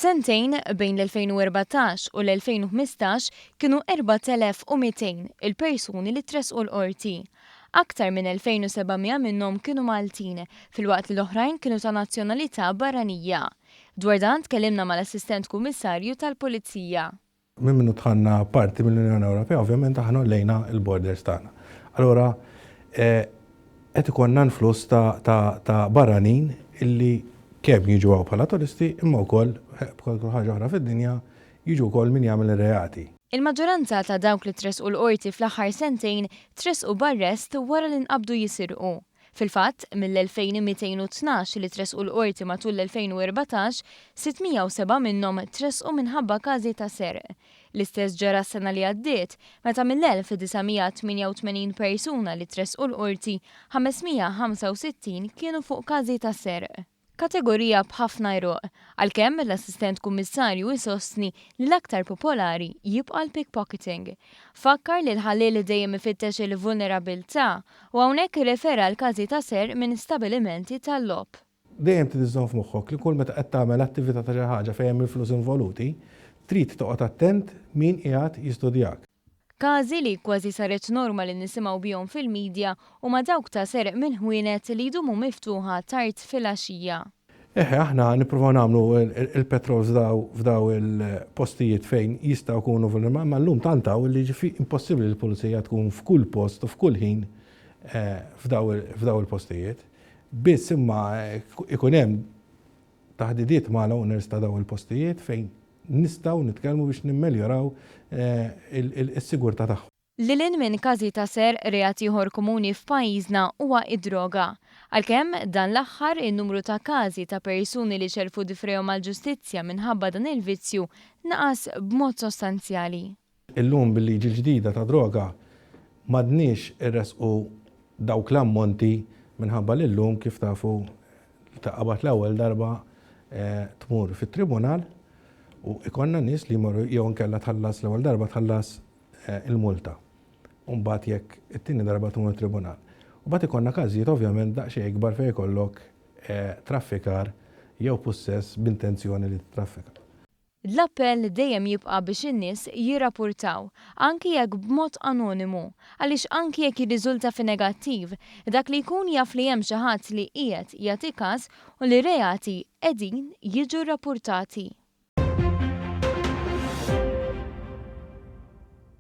F'sentejn bejn l-2014 u l-2015 kienu 4200 il-persuni li tresqu l-qorti. Aktar minn 2700 minnhom kienu Maltin, fil-waqt li l-oħrajn kienu ta' nazzjonalità barranija. Dwar dan tkellimna mal-Assistent Kummissarju tal-Pulizija. Minnu tħanna parti mill-Unjoni Ewropea, ovvjament aħna lejna il-borders tagħna. Allora, qed ikonna influss ta' barranin illi kemm jiġu għaw bħala turisti imma wkoll bħal ħaġa oħra fid-dinja jiġu wkoll min jagħmel ir-reati. Il-maġġoranza ta' dawk li tresqu l-qorti fl-aħħar sentejn tresqu b'arrest wara li nqabdu jisirqu. Fil-fatt, mill-2212 li tresqu l-qorti matul l-2014, 607 minnhom tresqu minħabba każi ta' serq. L-istess ġara s-sena li għaddiet, meta mill-1988 persuna li tresqu l-qorti, 565 kienu fuq każi ta' serq. Kategorija b'ħafna jruq, għalkemm l-Assistent Kummissarju jsostni li l-aktar popolari jibqa' l-pickpocketing. Fakkar li l-ħalleel dejjem ifittex il-vulnerabilità u hawnhekk irrefera l każi ta' serq minn stabilimenti tal-logħob. Dejjem tiżżomm f'moħħok li kull meta qed tagħmel attività ta' xi ħaġa fejn hemm il-flus involuti, trid toqgħod attent min qiegħed jistudjak. Każi li kważi saret norma li nisimgħu bihom fil-medja u ma dawk ta' serq minn ħwienet li jdumu miftuħa tard fil-għaxija. Aħna nippruvaw nagħmlu il-petrols f'daw il-postijiet fejn jistgħu jkunu vulnerabbli, ma llum tantaw li impossibbli l-pulizija tkun f'kull post u f'kull ħin f'daw il-postijiet. Biss imma ikun hemm taħdidiet mal-owners ta' daw il-postijiet fejn nistgħu nitkellmu biex nimmeljoraw is-sigurtà tagħhom. Lilin minn każi ta' serq reat ieħor komuni f'pajjiżna huwa id-droga. Għalkemm dan l-aħħar in-numru ta' każi ta' persuni li xelfu difrehom mal-ġustizzja minħabba dan il-vizzju naqas b'mod sostanzjali. Illum bil-liġi ġdida ta' droga m'għadniex irresqu dawk l-ammonti minħabba li llum kif tafu taqbad l-ewwel darba tmur fit-tribunal u ikonna nies li jmorru jew inkella tħallas l-ewwel darba tħallas il-multa. U mbagħad jekk it-tieni darba tmur tribunal. U mbagħad ikonna każijiet ovvjament daqsxejn ikbar fejn ikollok traffikar jew possess b'intenzjoni li titraffika. L-appell dejjem jibqa' biex in-nies jirrappurtaw, anki jekk b'mod anonimu, għaliex anki jekk jirriżulta fi negattiv, dak li jkun jaf li hemm xi ħadd li qiegħed jagħti każ u li reati qegħdin jiġu rrappurtati.